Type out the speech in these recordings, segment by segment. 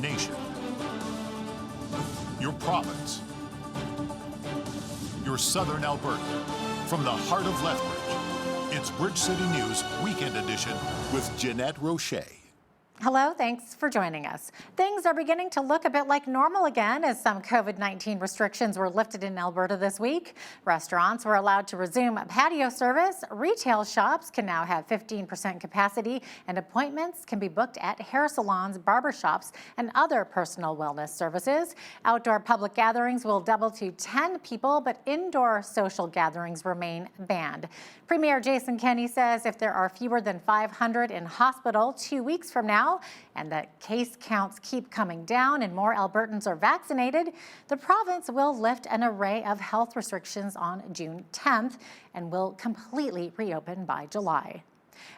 nation, your province, your southern Alberta. From the heart of Lethbridge, it's Bridge City News Weekend Edition with Jeanette Rocher. Hello, thanks for joining us. Things are beginning to look a bit like normal again as some COVID-19 restrictions were lifted in Alberta this week. Restaurants were allowed to resume patio service. Retail shops can now have 15% capacity, and appointments can be booked at hair salons, barber shops, and other personal wellness services. Outdoor public gatherings will double to 10 people, but indoor social gatherings remain banned. Premier Jason Kenney says if there are fewer than 500 in hospital 2 weeks from now, and that case counts keep coming down and more Albertans are vaccinated, the province will lift an array of health restrictions on June 10th and will completely reopen by July.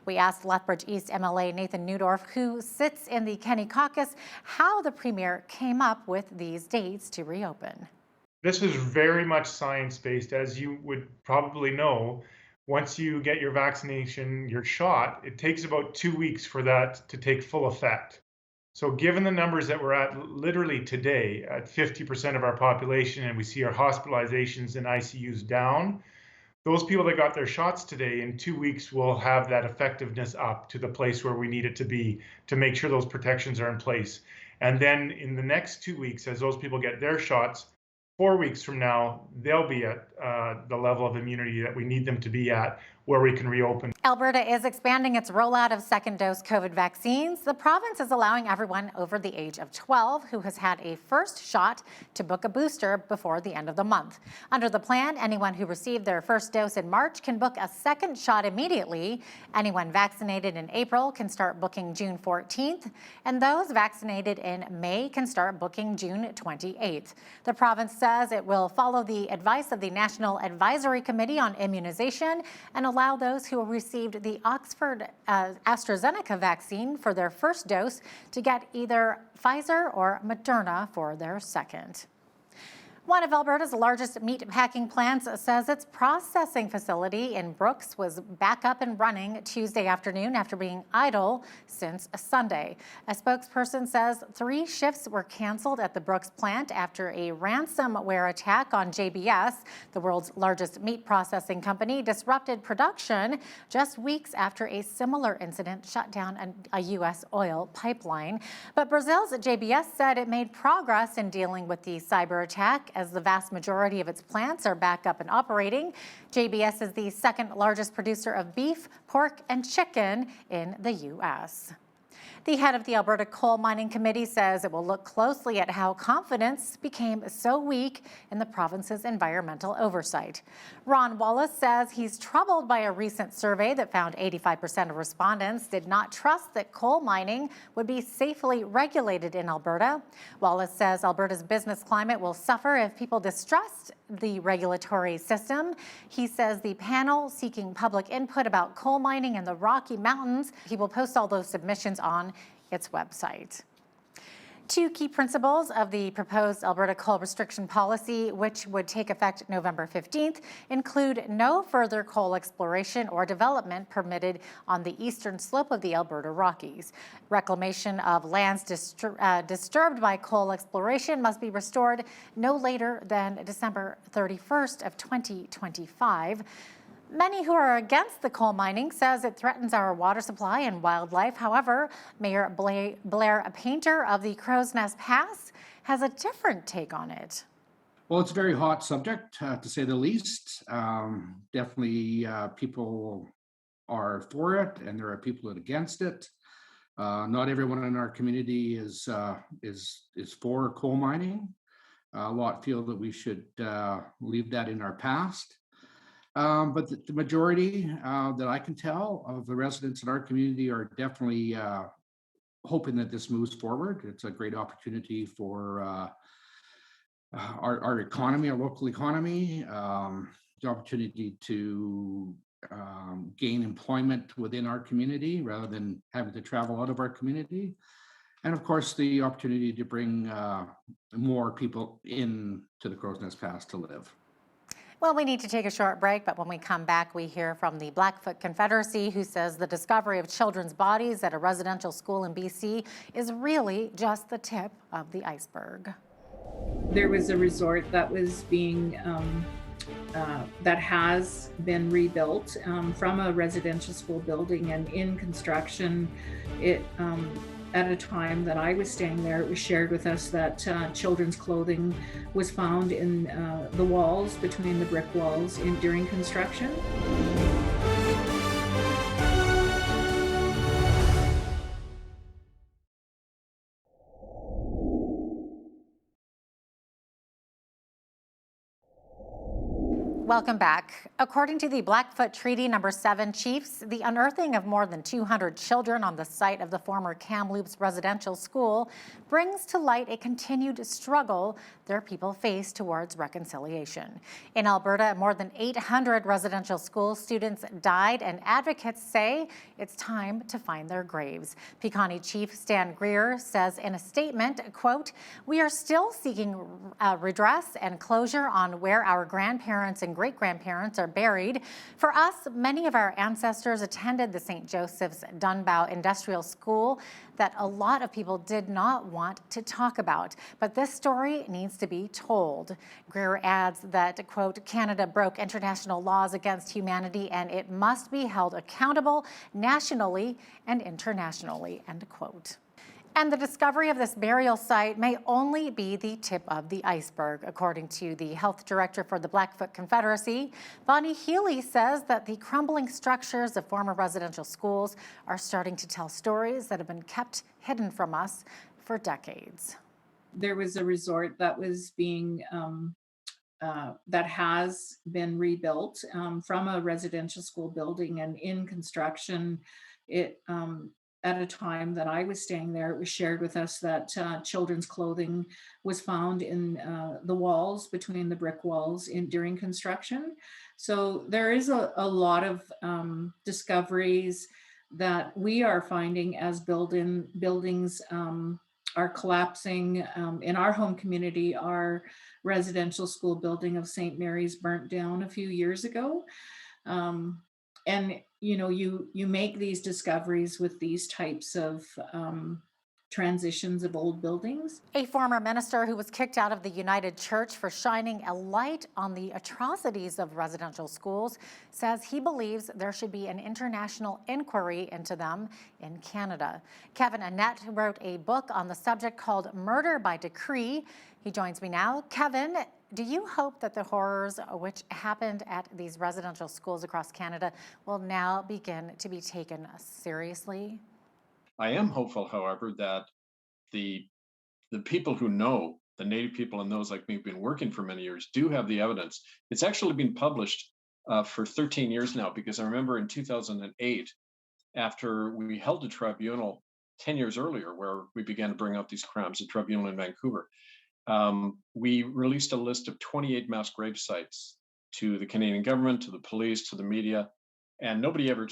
We asked Lethbridge East MLA Nathan Neudorf, who sits in the Kenney caucus, how the Premier came up with these dates to reopen. This is very much science-based, as you would probably know. Once you get your vaccination, your shot, it takes about 2 weeks for that to take full effect. So given the numbers that we're at literally today, at 50% of our population, and we see our hospitalizations and ICUs down, those people that got their shots today, in 2 weeks will have that effectiveness up to the place where we need it to be to make sure those protections are in place. And then in the next 2 weeks, as those people get their shots, 4 weeks from now, they'll be at the level of immunity that we need them to be at, where we can reopen. Alberta is expanding its rollout of second-dose COVID vaccines. The province is allowing everyone over the age of 12 who has had a first shot to book a booster before the end of the month. Under the plan, anyone who received their first dose in March can book a second shot immediately. Anyone vaccinated in April can start booking June 14th, and those vaccinated in May can start booking June 28th. The province says it will follow the advice of the National Advisory Committee on Immunization and allow those who received the Oxford AstraZeneca vaccine for their first dose to get either Pfizer or Moderna for their second. One of Alberta's largest meat packing plants says its processing facility in Brooks was back up and running Tuesday afternoon after being idle since Sunday. A spokesperson says 3 shifts were canceled at the Brooks plant after a ransomware attack on JBS, the world's largest meat processing company, disrupted production just weeks after a similar incident shut down a U.S. oil pipeline. But Brazil's JBS said it made progress in dealing with the cyber attack as the vast majority of its plants are back up and operating. JBS is the second largest producer of beef, pork, and chicken in the U.S. The head of the Alberta Coal Mining Committee says it will look closely at how confidence became so weak in the province's environmental oversight. Ron Wallace says he's troubled by a recent survey that found 85% of respondents did not trust that coal mining would be safely regulated in Alberta. Wallace says Alberta's business climate will suffer if people distrust the regulatory system. He says the panel seeking public input about coal mining in the Rocky Mountains, he will post all those submissions on its website. 2 key principles of the proposed Alberta coal restriction policy, which would take effect November 15th, include no further coal exploration or development permitted on the eastern slope of the Alberta Rockies. Reclamation of lands disturbed by coal exploration must be restored no later than December 31st of 2025. Many who are against the coal mining says it threatens our water supply and wildlife. However, Mayor Blair, a painter of the Crow's Nest Pass, has a different take on it. Well, it's a very hot subject, to say the least. Definitely people are for it, and there are people that are against it. Not everyone in our community is for coal mining. A lot feel that we should leave that in our past. But the majority that I can tell of the residents in our community are definitely hoping that this moves forward. It's a great opportunity for our economy, our local economy, the opportunity to gain employment within our community rather than having to travel out of our community. And of course, the opportunity to bring more people in to the Crow's Nest Pass to live. Well, we need to take a short break, but when we come back, we hear from the Blackfoot Confederacy, who says the discovery of children's bodies at a residential school in BC is really just the tip of the iceberg. There was a resort that was being that has been rebuilt from a residential school building and in construction. It at a time that I was staying there, it was shared with us that children's clothing was found in the walls, between the brick walls during construction. Welcome back. According to the Blackfoot Treaty Number 7 chiefs, the unearthing of more than 200 children on the site of the former Kamloops residential school brings to light a continued struggle their people face towards reconciliation. In Alberta, more than 800 residential school students died, and advocates say it's time to find their graves. Pequanny Chief Stan Greer says in a statement, quote, "We are still seeking redress and closure on where our grandparents and great-grandparents are buried. For us, many of our ancestors attended the St. Joseph's Dunbow Industrial School that a lot of people did not want to talk about. But this story needs to be told." Greer adds that, quote, "Canada broke international laws against humanity and it must be held accountable nationally and internationally," end quote. And the discovery of this burial site may only be the tip of the iceberg. According to the health director for the Blackfoot Confederacy, Bonnie Healy says that the crumbling structures of former residential schools are starting to tell stories that have been kept hidden from us for decades. There was a resort that was being that has been rebuilt from a residential school building and in construction. It at a time that I was staying there, it was shared with us that children's clothing was found in the walls, between the brick walls during construction. So there is a lot of discoveries that we are finding as buildings are collapsing. In our home community, our residential school building of St. Mary's burnt down a few years ago. And you know, you make these discoveries with these types of transitions of old buildings. A former minister who was kicked out of the United Church for shining a light on the atrocities of residential schools says he believes there should be an international inquiry into them in Canada. Kevin Annett wrote a book on the subject called Murder by Decree. He joins me now. Kevin, do you hope that the horrors which happened at these residential schools across Canada will now begin to be taken seriously? I am hopeful, however, that the people who know, the Native people and those like me who've been working for many years, do have the evidence. It's actually been published for 13 years now, because I remember in 2008, after we held a tribunal 10 years earlier, where we began to bring up these crimes, a tribunal in Vancouver, we released a list of 28 mass grave sites to the Canadian government, to the police, to the media, and nobody ever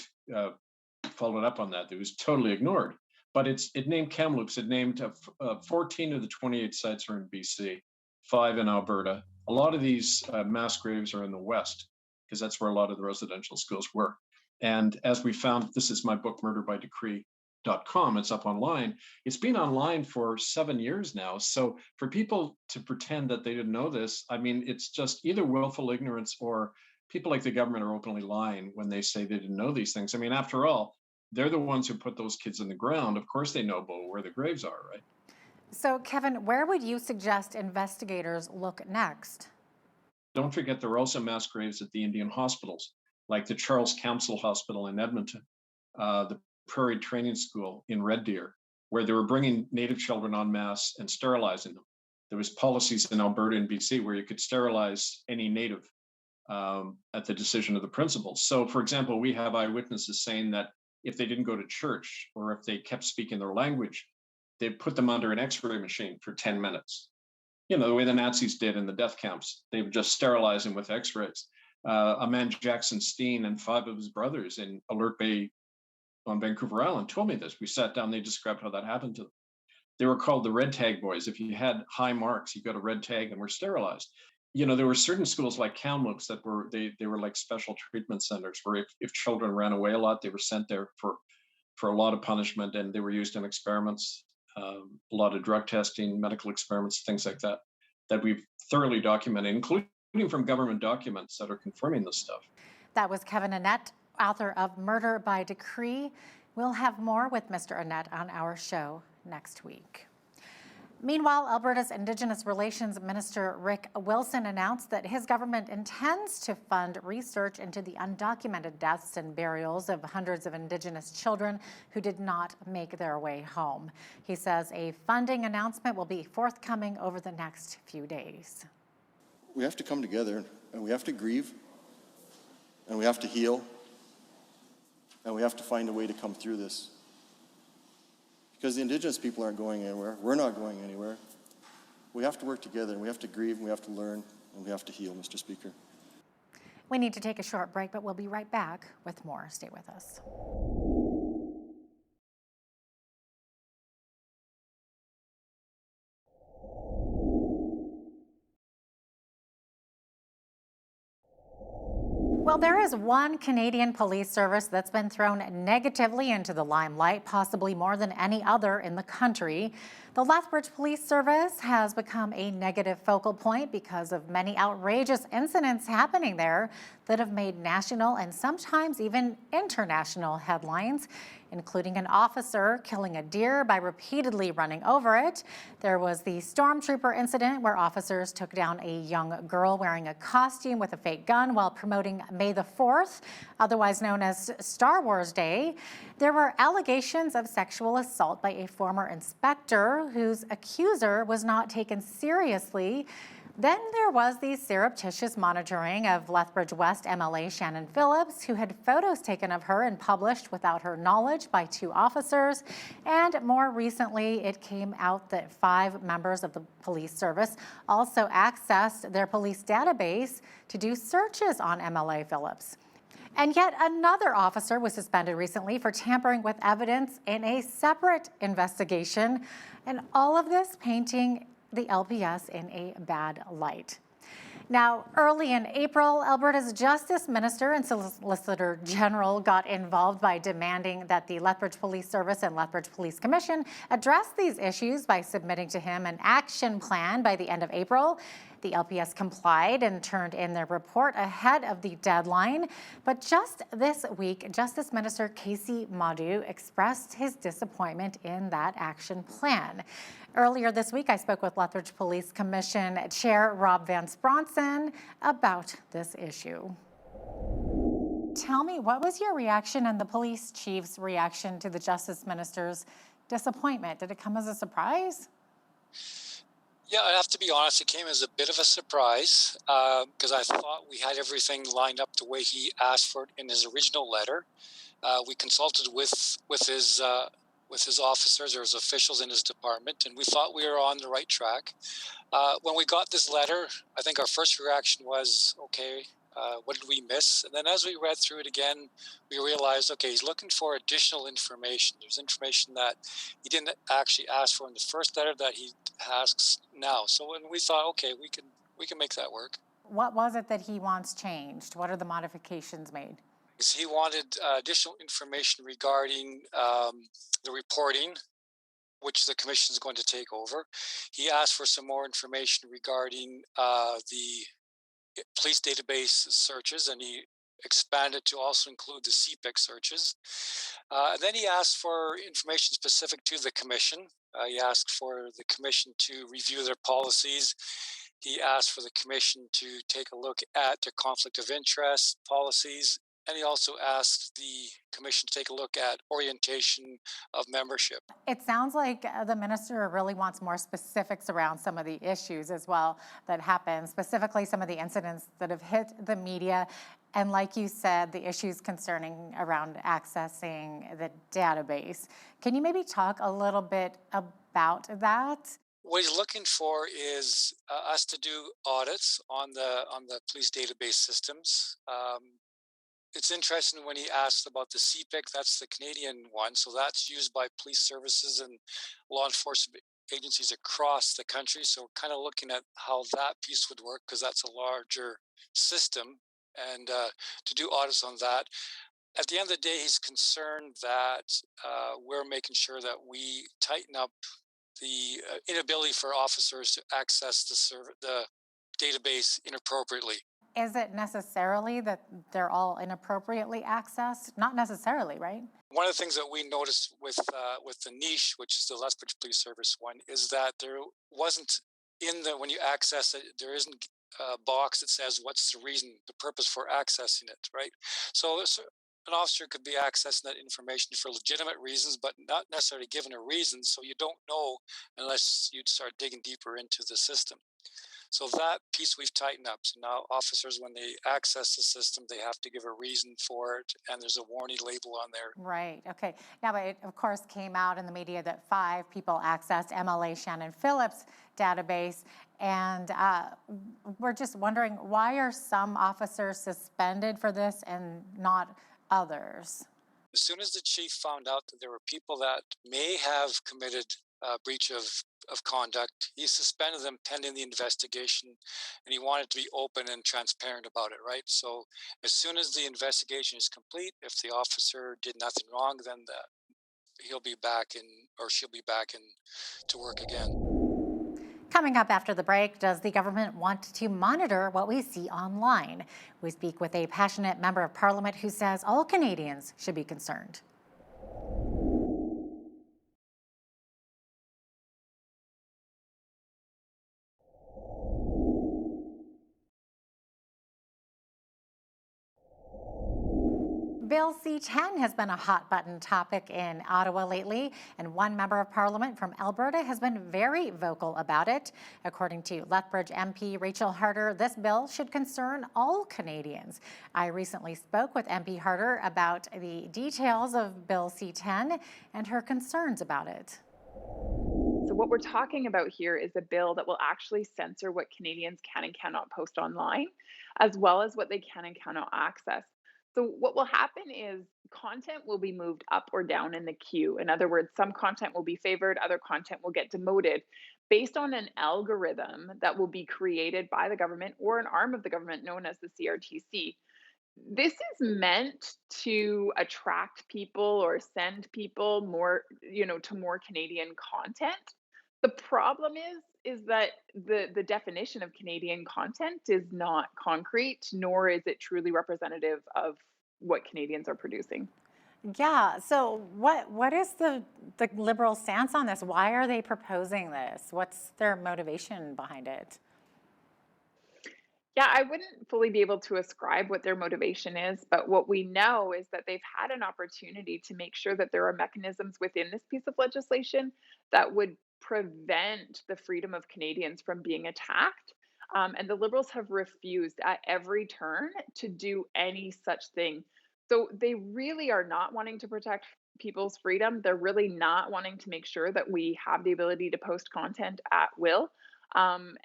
followed up on that. It was totally ignored. But it named Kamloops. It named 14 of the 28 sites are in BC, 5 in Alberta. A lot of these mass graves are in the West, because that's where a lot of the residential schools were. And as we found, this is my book, murderbydecree.com. It's up online. It's been online for 7 years now. So for people to pretend that they didn't know this, I mean, it's just either willful ignorance, or people like the government are openly lying when they say they didn't know these things. I mean, after all, they're the ones who put those kids in the ground. Of course they know about where the graves are, right? So, Kevin, where would you suggest investigators look next? Don't forget, there are also mass graves at the Indian hospitals, like the Charles Council Hospital in Edmonton, the Prairie Training School in Red Deer, where they were bringing Native children en masse and sterilizing them. There was policies in Alberta and BC where you could sterilize any Native at the decision of the principals. So, for example, we have eyewitnesses saying that if they didn't go to church, or if they kept speaking their language, they'd put them under an X-ray machine for 10 minutes. You know, the way the Nazis did in the death camps. They would just sterilize them with X-rays. A man, Jackson Steen, and 5 of his brothers in Alert Bay on Vancouver Island told me this. We sat down, they described how that happened to them. They were called the red tag boys. If you had high marks, you got a red tag and were sterilized. there were certain schools like Kamloops that they were like special treatment centers where if children ran away a lot, they were sent there for a lot of punishment, and they were used in experiments, a lot of drug testing, medical experiments, things like that, that we've thoroughly documented, including from government documents that are confirming this stuff. That was Kevin Annett, author of Murder by Decree. We'll have more with Mr. Annett on our show next week. Meanwhile, Alberta's Indigenous Relations Minister Rick Wilson announced that his government intends to fund research into the undocumented deaths and burials of hundreds of Indigenous children who did not make their way home. He says a funding announcement will be forthcoming over the next few days. We have to come together, and we have to grieve, and we have to heal, and we have to find a way to come through this. Because the Indigenous people aren't going anywhere. We're not going anywhere. We have to work together, and we have to grieve, and we have to learn, and we have to heal, Mr. Speaker. We need to take a short break, but we'll be right back with more. Stay with us. Well, there is one Canadian police service that's been thrown negatively into the limelight, possibly more than any other in the country. The Lethbridge Police Service has become a negative focal point because of many outrageous incidents happening there that have made national and sometimes even international headlines, including an officer killing a deer by repeatedly running over it. There was the stormtrooper incident where officers took down a young girl wearing a costume with a fake gun while promoting May the 4th, otherwise known as Star Wars Day. There were allegations of sexual assault by a former inspector whose accuser was not taken seriously. Then there was the surreptitious monitoring of Lethbridge West MLA Shannon Phillips, who had photos taken of her and published without her knowledge by 2 officers. And more recently, it came out that 5 members of the police service also accessed their police database to do searches on MLA Phillips. And yet another officer was suspended recently for tampering with evidence in a separate investigation. And all of this painting the LPS in a bad light. Now, early in April, Alberta's Justice Minister and Solicitor General got involved by demanding that the Lethbridge Police Service and Lethbridge Police Commission address these issues by submitting to him an action plan by the end of April. The LPS complied and turned in their report ahead of the deadline. But just this week, Justice Minister Casey Madu expressed his disappointment in that action plan. Earlier this week, I spoke with Lethbridge Police Commission Chair Rob Van Spronson about this issue. Tell me, what was your reaction and the police chief's reaction to the Justice Minister's disappointment? Did it come as a surprise? Yeah, I have to be honest, it came as a bit of a surprise because I thought we had everything lined up the way he asked for it in his original letter. We consulted with his officers or his officials in his department, and we thought we were on the right track. When we got this letter, I think our first reaction was, okay, what did we miss? And then as we read through it again, we realized, okay, he's looking for additional information. There's information that he didn't actually ask for in the first letter that he asks now. So when we thought, okay, we can make that work. What was it that he wants changed? What are the modifications made? He wanted additional information regarding the reporting, which the commission is going to take over. He asked for some more information regarding the police database searches, and he expanded to also include the CPIC searches. And then he asked for information specific to the commission. He asked for the commission to review their policies. He asked for the commission to take a look at their conflict of interest policies. And he also asked the commission to take a look at orientation of membership. It sounds like the minister really wants more specifics around some of the issues as well that happen, specifically some of the incidents that have hit the media. And like you said, the issues concerning around accessing the database. Can you maybe talk a little bit about that? What he's looking for is us to do audits on the police database systems. It's interesting when he asked about the CPIC, that's the Canadian one. So that's used by police services and law enforcement agencies across the country. So we're kind of looking at how that piece would work because that's a larger system, and to do audits on that. At the end of the day, he's concerned that we're making sure that we tighten up the inability for officers to access the database inappropriately. Is it necessarily that they're all inappropriately accessed? Not necessarily, right? One of the things that we noticed with the niche, which is the Lethbridge Police Service one, is that there wasn't when you access it, there isn't a box that says what's the reason, the purpose for accessing it, right? So an officer could be accessing that information for legitimate reasons, but not necessarily given a reason. So you don't know unless you start digging deeper into the system. So that piece we've tightened up. So now officers, when they access the system, they have to give a reason for it, and there's a warning label on there. Right. Okay. Now, but it, of course, came out in the media that 5 people accessed MLA Shannon Phillips' database. And we're just wondering, why are some officers suspended for this and not others? As soon as the chief found out that there were people that may have committed breach of conduct, he suspended them pending the investigation, and he wanted to be open and transparent about it, right? So as soon as the investigation is complete, if the officer did nothing wrong, then he'll be back in, or she'll be back in to work again. Coming up after the break, does the government want to monitor what we see online? We speak with a passionate member of parliament who says all Canadians should be concerned. Bill C-10 has been a hot button topic in Ottawa lately, and one member of parliament from Alberta has been very vocal about it. According to Lethbridge MP Rachel Harder, this bill should concern all Canadians. I recently spoke with MP Harder about the details of Bill C-10 and her concerns about it. So what we're talking about here is a bill that will actually censor what Canadians can and cannot post online, as well as what they can and cannot access. So what will happen is content will be moved up or down in the queue. In other words, some content will be favored, other content will get demoted based on an algorithm that will be created by the government or an arm of the government known as the CRTC. This is meant to attract people or send people more, to more Canadian content. The problem is that the definition of Canadian content is not concrete, nor is it truly representative of what Canadians are producing. Yeah, so what is the Liberal stance on this? Why are they proposing this? What's their motivation behind it? Yeah, I wouldn't fully be able to ascribe what their motivation is, but what we know is that they've had an opportunity to make sure that there are mechanisms within this piece of legislation that would prevent the freedom of Canadians from being attacked. And the Liberals have refused at every turn to do any such thing. So they really are not wanting to protect people's freedom. They're really not wanting to make sure that we have the ability to post content at will. And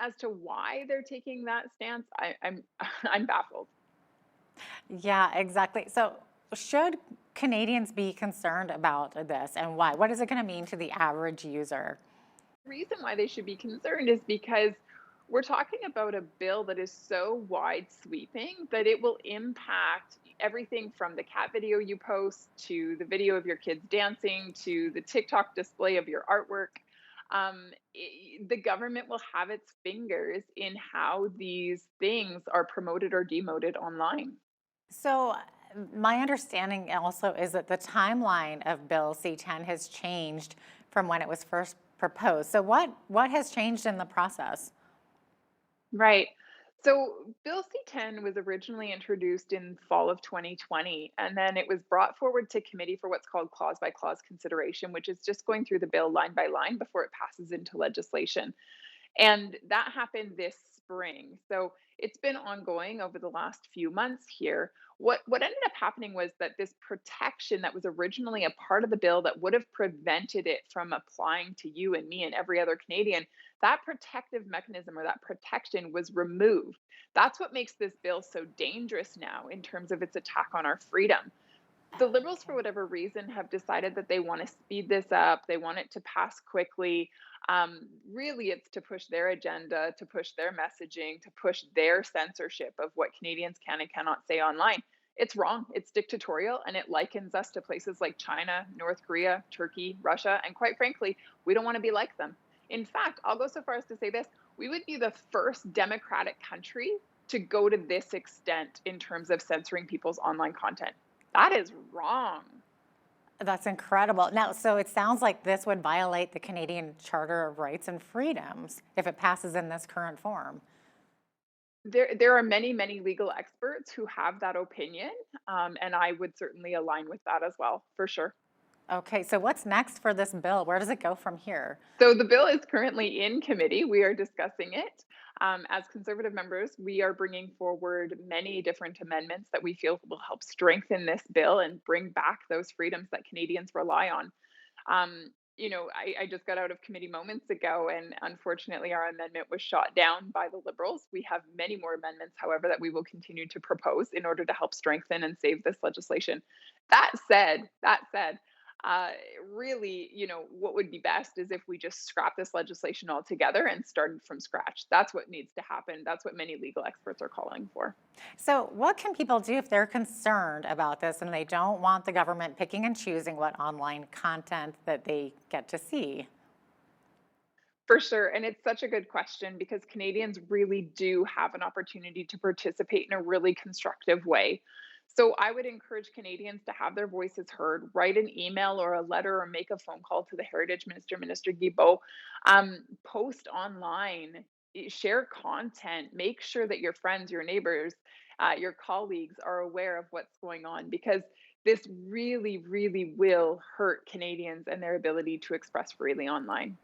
as to why they're taking that stance, I'm I'm baffled. Yeah, exactly. So should Canadians be concerned about this, and why? What is it going to mean to the average user? The reason why they should be concerned is because we're talking about a bill that is so wide sweeping that it will impact everything from the cat video you post to the video of your kids dancing to the TikTok display of your artwork. The government will have its fingers in how these things are promoted or demoted online. So my understanding also is that the timeline of Bill C-10 has changed from when it was first proposed. So what has changed in the process? Right. So Bill C-10 was originally introduced in fall of 2020, and then it was brought forward to committee for what's called clause by clause consideration, which is just going through the bill line by line before it passes into legislation. And that happened this spring. So it's been ongoing over the last few months here. What ended up happening was that this protection that was originally a part of the bill that would have prevented it from applying to you and me and every other Canadian, that protective mechanism or that protection was removed. That's what makes this bill so dangerous now in terms of its attack on our freedom. The Liberals, for whatever reason, have decided that they want to speed this up. They want it to pass quickly. Really, it's to push their agenda, to push their messaging, to push their censorship of what Canadians can and cannot say online. It's wrong. It's dictatorial, and it likens us to places like China, North Korea, Turkey, Russia, and quite frankly, we don't want to be like them. In fact, I'll go so far as to say this: we would be the first democratic country to go to this extent in terms of censoring people's online content. That is wrong. That's incredible. Now, so it sounds like this would violate the Canadian Charter of Rights and Freedoms if it passes in this current form. There are many, many legal experts who have that opinion, and I would certainly align with that as well, for sure. Okay, so what's next for this bill? Where does it go from here? So the bill is currently in committee. We are discussing it. As Conservative members, we are bringing forward many different amendments that we feel will help strengthen this bill and bring back those freedoms that Canadians rely on. I just got out of committee moments ago, and unfortunately, our amendment was shot down by the Liberals. We have many more amendments, however, that we will continue to propose in order to help strengthen and save this legislation. That said, really, what would be best is if we just scrap this legislation altogether and started from scratch. That's what needs to happen. That's what many legal experts are calling for. So what can people do if they're concerned about this and they don't want the government picking and choosing what online content that they get to see? For sure. And it's such a good question because Canadians really do have an opportunity to participate in a really constructive way. So I would encourage Canadians to have their voices heard, write an email or a letter or make a phone call to the Heritage Minister, Minister Guilbeault, post online, share content, make sure that your friends, your neighbors, your colleagues are aware of what's going on because this really, really will hurt Canadians and their ability to express freely online.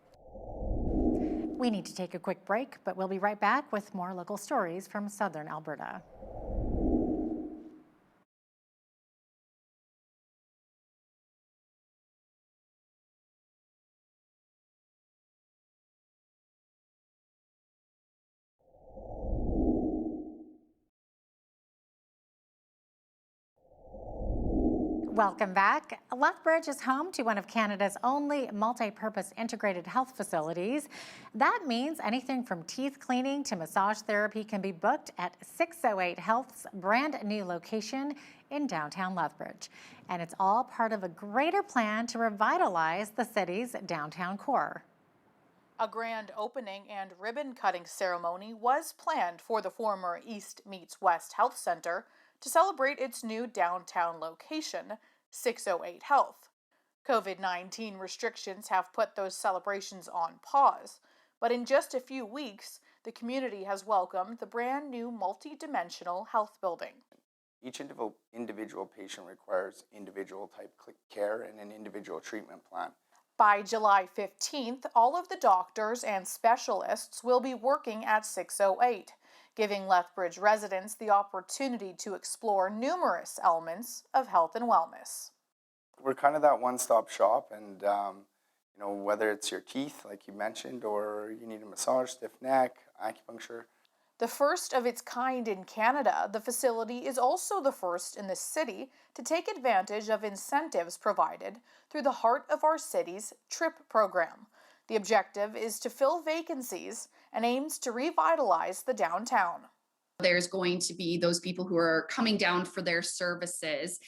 We need to take a quick break, but we'll be right back with more local stories from Southern Alberta. Welcome back. Lethbridge is home to one of Canada's only multi-purpose integrated health facilities. That means anything from teeth cleaning to massage therapy can be booked at 608 Health's brand new location in downtown Lethbridge. And it's all part of a greater plan to revitalize the city's downtown core. A grand opening and ribbon-cutting ceremony was planned for the former East Meets West Health Center to celebrate its new downtown location, 608 Health. COVID-19 restrictions have put those celebrations on pause, but in just a few weeks, the community has welcomed the brand new multi-dimensional health building. Each individual patient requires individual type care and an individual treatment plan. By July 15th, all of the doctors and specialists will be working at 608. Giving Lethbridge residents the opportunity to explore numerous elements of health and wellness. We're kind of that one-stop shop, and whether it's your teeth, like you mentioned, or you need a massage, stiff neck, acupuncture. The first of its kind in Canada, the facility is also the first in the city to take advantage of incentives provided through the Heart of Our City's TRIP program. The objective is to fill vacancies and aims to revitalize the downtown. There's going to be those people who are coming down for their services,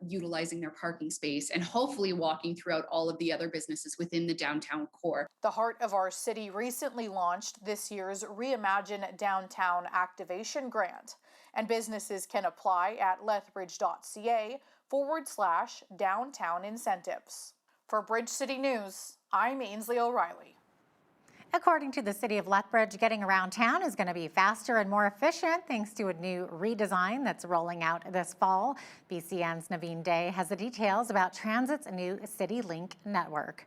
utilizing their parking space, and hopefully walking throughout all of the other businesses within the downtown core. The Heart of Our City recently launched this year's Reimagine Downtown Activation Grant, and businesses can apply at lethbridge.ca/downtown incentives. For Bridge City News, I'm Ainsley O'Reilly. According to the City of Lethbridge, getting around town is going to be faster and more efficient thanks to a new redesign that's rolling out this fall. BCN's Naveen Day has the details about Transit's new City Link network.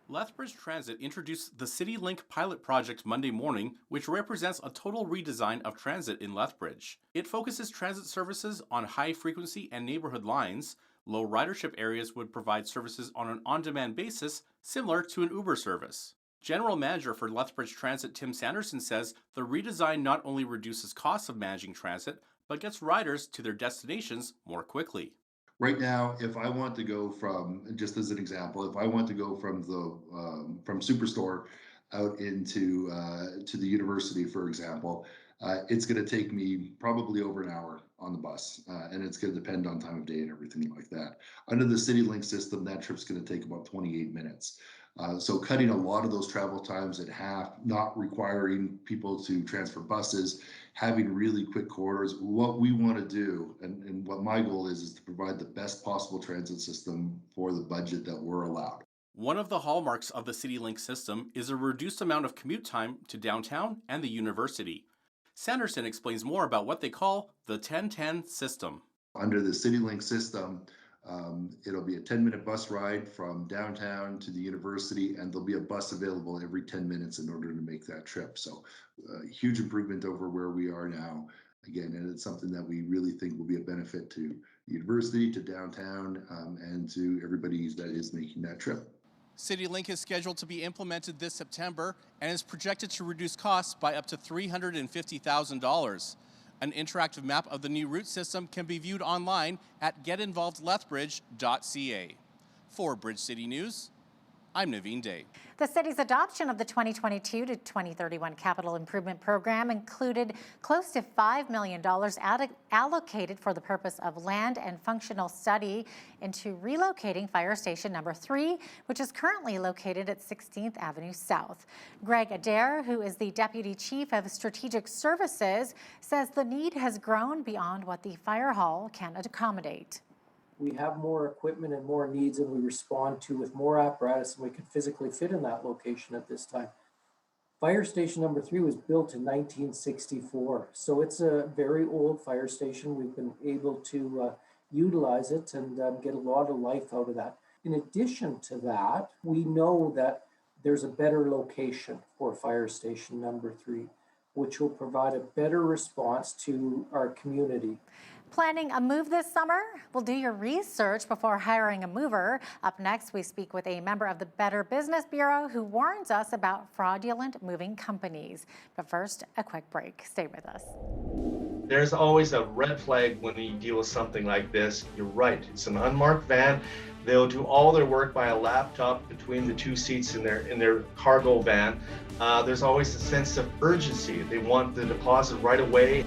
Lethbridge Transit introduced the City Link pilot project Monday morning, which represents a total redesign of transit in Lethbridge. It focuses transit services on high-frequency and neighborhood lines. Low ridership areas would provide services on an on-demand basis, similar to an Uber service. General Manager for Lethbridge Transit Tim Sanderson says the redesign not only reduces costs of managing transit, but gets riders to their destinations more quickly. Right now, if I want to go from, just as an example, if I want to go from the from Superstore out into to the university, for example, it's going to take me probably over an hour on the bus, and it's going to depend on time of day and everything like that. Under the CityLink system, that trip's going to take about 28 minutes. So cutting a lot of those travel times in half, not requiring people to transfer buses, having really quick corridors. What we want to do, and what my goal is to provide the best possible transit system for the budget that we're allowed. One of the hallmarks of the CityLink system is a reduced amount of commute time to downtown and the university. Sanderson explains more about what they call the 10-10 system. Under the CityLink system, it'll be a 10-minute bus ride from downtown to the university, and there'll be a bus available every 10 minutes in order to make that trip. So huge improvement over where we are now. Again, and it's something that we really think will be a benefit to the university, to downtown, and to everybody that is making that trip. CityLink is scheduled to be implemented this September and is projected to reduce costs by up to $350,000. An interactive map of the new route system can be viewed online at getinvolvedlethbridge.ca. For Bridge City News, I'm Naveen Day. The city's adoption of the 2022 to 2031 capital improvement program included close to $5 million allocated for the purpose of land and functional study into relocating Fire Station number 3, which is currently located at 16th Avenue South. Greg Adair, who is the Deputy Chief of Strategic Services, says the need has grown beyond what the fire hall can accommodate. We have more equipment and more needs, and we respond to with more apparatus than we can physically fit in that location at this time. Fire station number 3 was built in 1964, so it's a very old fire station. We've been able to utilize it and get a lot of life out of that. In addition to that, we know that there's a better location for fire station number 3, which will provide a better response to our community. Planning a move this summer? Well, do your research before hiring a mover. Up next, we speak with a member of the Better Business Bureau who warns us about fraudulent moving companies. But first, a quick break. Stay with us. There's always a red flag when you deal with something like this. You're right. It's an unmarked van. They'll do all their work by a laptop between the two seats in their cargo van. There's always a sense of urgency. They want the deposit right away.